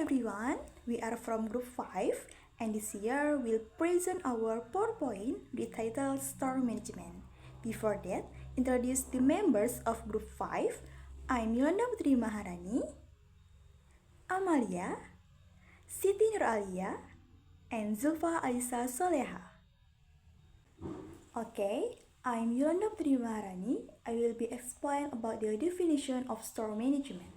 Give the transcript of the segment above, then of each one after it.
everyone, we are from Group 5 and this year we'll present our PowerPoint titled Store Management. Before that, introduce the members of Group 5. I'm Yolanda Putri Maharani, Amalia, Siti Nuralia, and Zulfa Alisa Soleha. Okay, I'm Yolanda Putri Maharani. I will be explain about the definition of store management.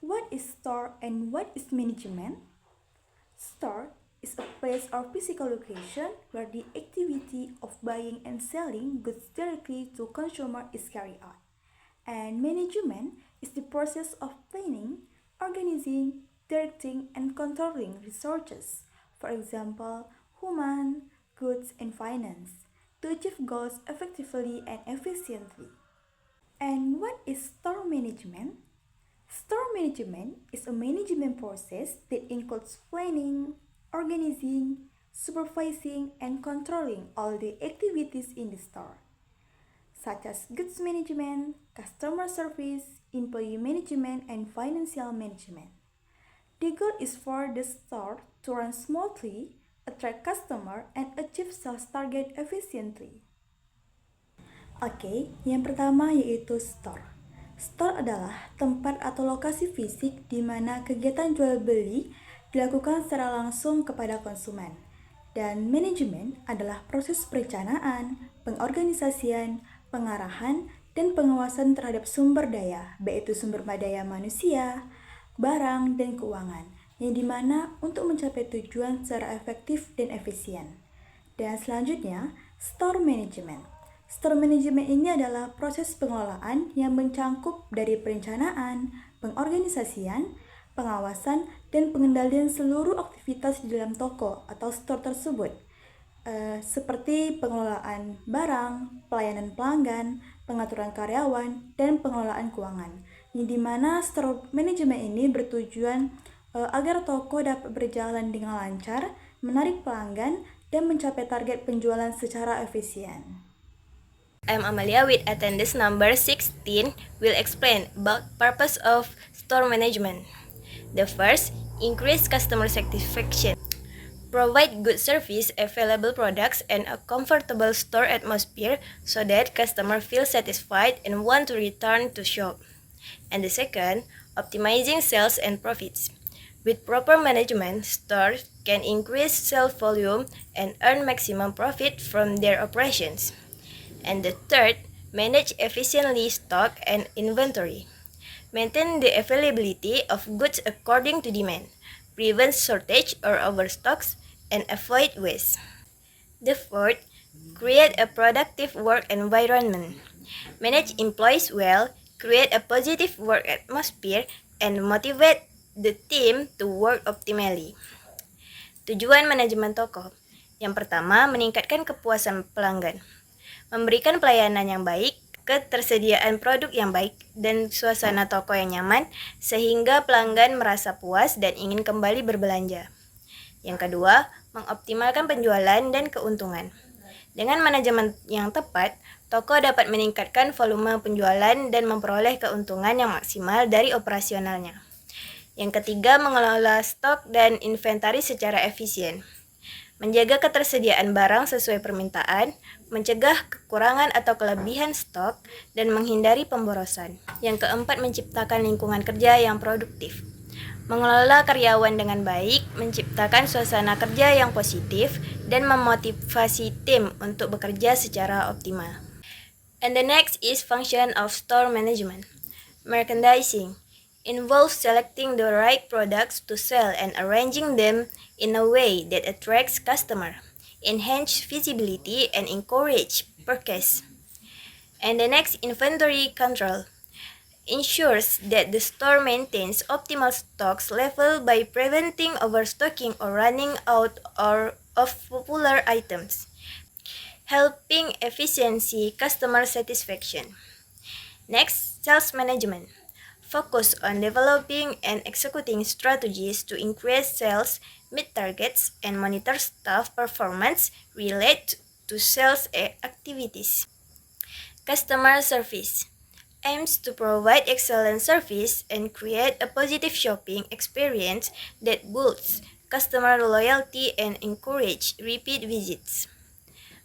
What is store and what is management? Store is a place or physical location where the activity of buying and selling goods directly to consumer is carried out. And management is the process of planning, organizing, directing, and controlling resources, for example, human, goods, and finance, to achieve goals effectively and efficiently. And what is store management? Store management is a management process that includes planning, organizing, supervising, and controlling all the activities in the store, such as goods management, customer service, employee management, and financial management. The goal is for the store to run smoothly, attract customers, and achieve sales target efficiently. Oke, yang pertama yaitu store. Store adalah tempat atau lokasi fisik di mana kegiatan jual beli dilakukan secara langsung kepada konsumen. Dan manajemen adalah proses perencanaan, pengorganisasian, pengarahan, dan pengawasan terhadap sumber daya, yaitu sumber daya manusia, barang, dan keuangan, yang dimana untuk mencapai tujuan secara efektif dan efisien. Dan selanjutnya, store management. Store management ini adalah proses pengelolaan yang mencangkup dari perencanaan, pengorganisasian, pengawasan, dan pengendalian seluruh aktivitas di dalam toko atau store tersebut, seperti pengelolaan barang, pelayanan pelanggan, pengaturan karyawan, dan pengelolaan keuangan. Di mana store management ini bertujuan agar toko dapat berjalan dengan lancar, menarik pelanggan, dan mencapai target penjualan secara efisien. I'm Amalia with attendance number 16 will explain about purpose of store management. The first, increase customer satisfaction. Provide good service, available products, and a comfortable store atmosphere so that customers feel satisfied and want to return to shop. And the second, optimizing sales and profits. With proper management, stores can increase sales volume and earn maximum profit from their operations. And the third, manage efficiently stock and inventory. Maintain the availability of goods according to demand, prevent shortage or overstocks, and avoid waste. The fourth, create a productive work environment. Manage employees well, create a positive work atmosphere, and motivate the team to work optimally. Tujuan manajemen toko. Yang pertama, meningkatkan kepuasan pelanggan. Memberikan pelayanan yang baik, ketersediaan produk yang baik, dan suasana toko yang nyaman, sehingga pelanggan merasa puas dan ingin kembali berbelanja. Yang kedua, mengoptimalkan penjualan dan keuntungan. Dengan manajemen yang tepat, toko dapat meningkatkan volume penjualan dan memperoleh keuntungan yang maksimal dari operasionalnya. Yang ketiga, mengelola stok dan inventari secara efisien. Menjaga ketersediaan barang sesuai permintaan, mencegah kekurangan atau kelebihan stok, dan menghindari pemborosan. Yang keempat, menciptakan lingkungan kerja yang produktif. Mengelola karyawan dengan baik, menciptakan suasana kerja yang positif, dan memotivasi tim untuk bekerja secara optimal. And the next is function of store management. Merchandising involves selecting the right products to sell and arranging them in a way that attracts customers, enhance visibility, and encourage purchase. And the next, inventory control, ensures that the store maintains optimal stocks level by preventing overstocking or running out of popular items, helping efficiency customer satisfaction. Next, sales management. Focus on developing and executing strategies to increase sales, meet targets, and monitor staff performance related to sales activities. Customer service. aims to provide excellent service and create a positive shopping experience that builds customer loyalty and encourage repeat visits.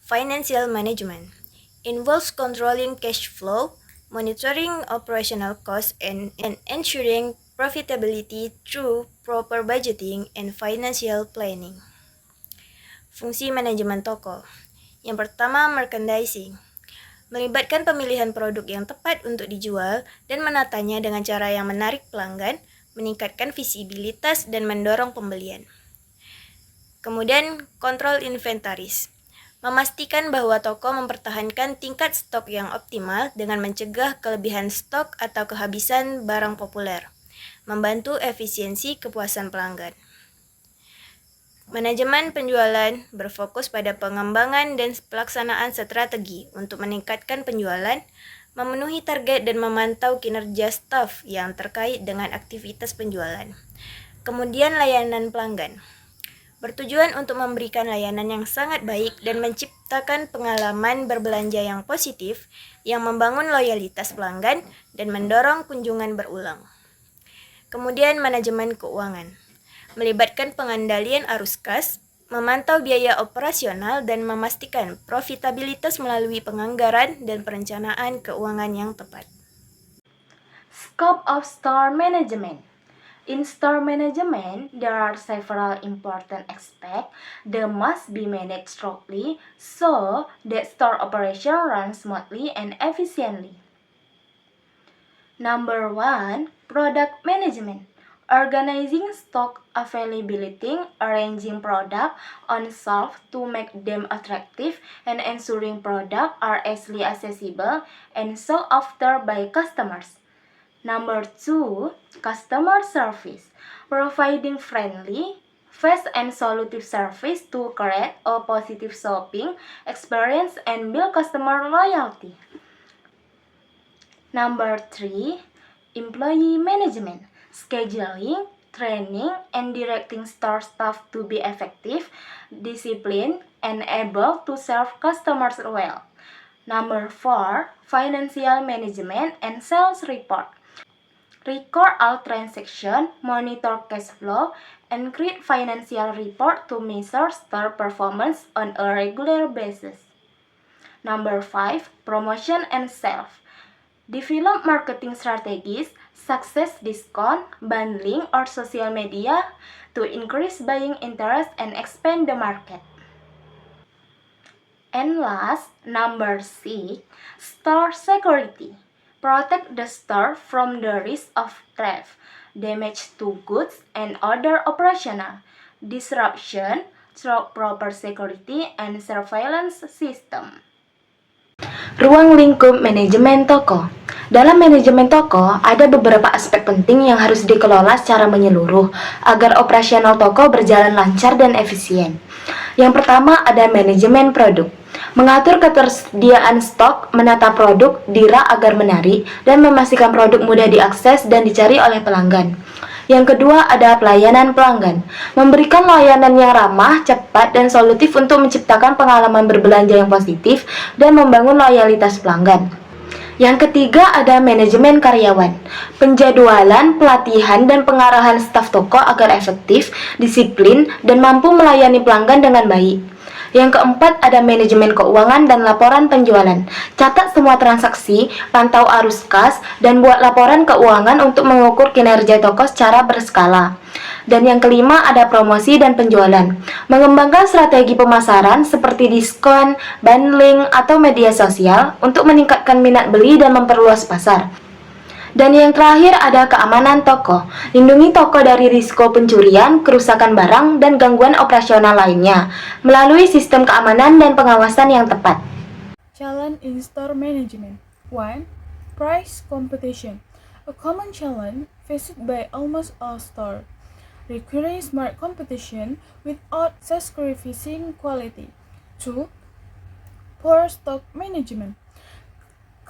Financial management involves controlling cash flow, monitoring operational costs, and ensuring profitability through proper budgeting and financial planning. Fungsi manajemen toko. Yang pertama, merchandising. Melibatkan pemilihan produk yang tepat untuk dijual dan menatanya dengan cara yang menarik pelanggan, meningkatkan visibilitas dan mendorong pembelian. Kemudian, kontrol inventaris. Memastikan bahwa toko mempertahankan tingkat stok yang optimal dengan mencegah kelebihan stok atau kehabisan barang populer. Membantu efisiensi kepuasan pelanggan. Manajemen penjualan berfokus pada pengembangan dan pelaksanaan strategi untuk meningkatkan penjualan, memenuhi target dan memantau kinerja staf yang terkait dengan aktivitas penjualan. Kemudian layanan pelanggan. Bertujuan untuk memberikan layanan yang sangat baik dan menciptakan pengalaman berbelanja yang positif yang membangun loyalitas pelanggan dan mendorong kunjungan berulang. Kemudian manajemen keuangan. Melibatkan pengendalian arus kas, memantau biaya operasional dan memastikan profitabilitas melalui penganggaran dan perencanaan keuangan yang tepat. Scope of store management. In store management, there are several important aspects that must be managed strictly so that store operation runs smoothly and efficiently. Number 1, product management. Organizing stock availability, arranging product on shelf to make them attractive, and ensuring products are easily accessible and sought after by customers. Number 2, customer service. Providing friendly, fast and solutive service to create a positive shopping experience and build customer loyalty. Number 3, employee management. Scheduling, training, and directing store staff to be effective, disciplined, and able to serve customers well. Number 4, financial management and sales report. Record all transactions, monitor cash flow, and create financial report to measure store performance on a regular basis. Number 5, promotion and sales. Develop marketing strategies, success discount, bundling, or social media to increase buying interest and expand the market. And last, number 6, store security. Protect the store from the risk of theft, damage to goods, and other operational disruption through proper security and surveillance system. Ruang lingkup manajemen toko. Dalam manajemen toko, ada beberapa aspek penting yang harus dikelola secara menyeluruh agar operasional toko berjalan lancar dan efisien. Yang pertama ada manajemen produk. Mengatur ketersediaan stok, menata produk, dira agar menarik, dan memastikan produk mudah diakses dan dicari oleh pelanggan. Yang kedua ada pelayanan pelanggan. Memberikan layanan yang ramah, cepat, dan solutif untuk menciptakan pengalaman berbelanja yang positif dan membangun loyalitas pelanggan. Yang ketiga ada manajemen karyawan. Penjadwalan, pelatihan, dan pengarahan staf toko agar efektif, disiplin, dan mampu melayani pelanggan dengan baik. Yang keempat ada manajemen keuangan dan laporan penjualan. Catat semua transaksi, pantau arus kas, dan buat laporan keuangan untuk mengukur kinerja toko secara berskala. Dan yang kelima ada promosi dan penjualan. Mengembangkan strategi pemasaran seperti diskon, bundling, atau media sosial untuk meningkatkan minat beli dan memperluas pasar. Dan yang terakhir ada keamanan toko. Lindungi toko dari risiko pencurian, kerusakan barang, dan gangguan operasional lainnya melalui sistem keamanan dan pengawasan yang tepat. Challenge in store management. 1. Price competition. A common challenge faced by almost all stores. Requiring smart competition without sacrificing quality. 2. Poor stock management.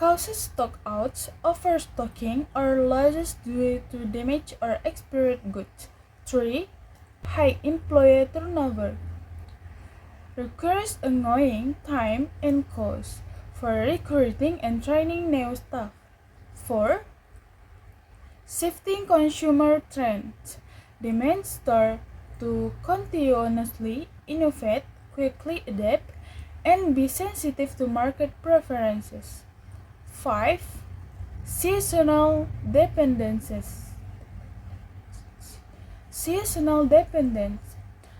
Causes stockouts, overstocking, or losses due to damage or expired goods. 3. High employee turnover. Requires ongoing time and cost for recruiting and training new staff. 4. Shifting consumer trends demand store to continuously innovate, quickly adapt, and be sensitive to market preferences. 5. Seasonal dependencies. Seasonal dependence.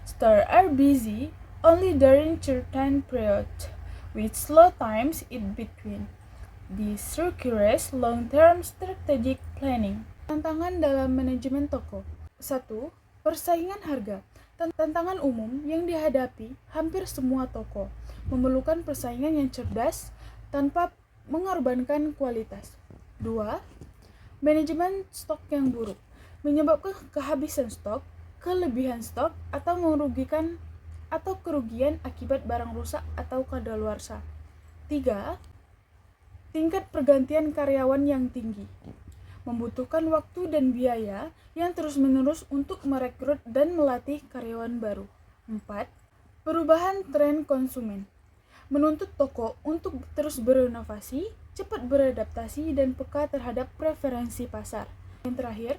Stores are busy only during certain periods, with slow times in between. This requires long-term strategic planning. Tantangan dalam manajemen toko. 1. Persaingan harga. Tantangan umum yang dihadapi hampir semua toko memerlukan persaingan yang cerdas tanpa mengorbankan kualitas. 2. Manajemen stok yang buruk menyebabkan kehabisan stok, kelebihan stok, atau kerugian akibat barang rusak atau kadaluarsa. 3. Tingkat pergantian karyawan yang tinggi membutuhkan waktu dan biaya yang terus-menerus untuk merekrut dan melatih karyawan baru. 4. Perubahan tren konsumen menuntut toko untuk terus berinovasi, cepat beradaptasi, dan peka terhadap preferensi pasar. Yang terakhir,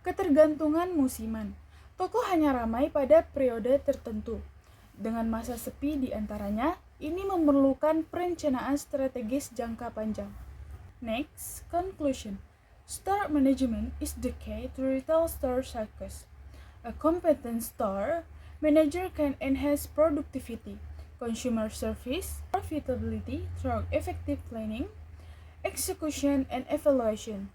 ketergantungan musiman. Toko hanya ramai pada periode tertentu. Dengan masa sepi di antaranya, ini memerlukan perencanaan strategis jangka panjang. Next, conclusion. Store management is the key to retail store success. A competent store manager can enhance productivity, consumer service, profitability through effective planning, execution, and evaluation.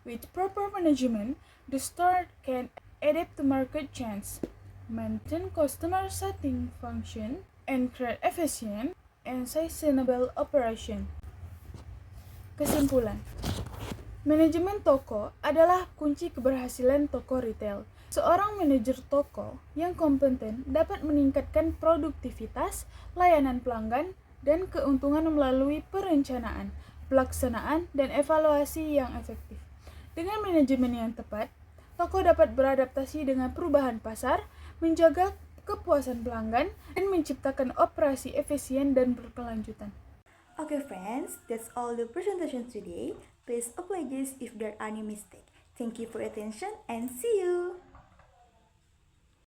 With proper management, the store can adapt to market trends, maintain customer satisfaction, and create efficient and sustainable operation. Kesimpulan. Manajemen toko adalah kunci keberhasilan toko retail. Seorang manajer toko yang kompeten dapat meningkatkan produktivitas, layanan pelanggan, dan keuntungan melalui perencanaan, pelaksanaan, dan evaluasi yang efektif. Dengan manajemen yang tepat, toko dapat beradaptasi dengan perubahan pasar, menjaga kepuasan pelanggan, dan menciptakan operasi efisien dan berkelanjutan. Okay friends, that's all the presentation today. Please apologize if there are any mistakes. Thank you for your attention and see you!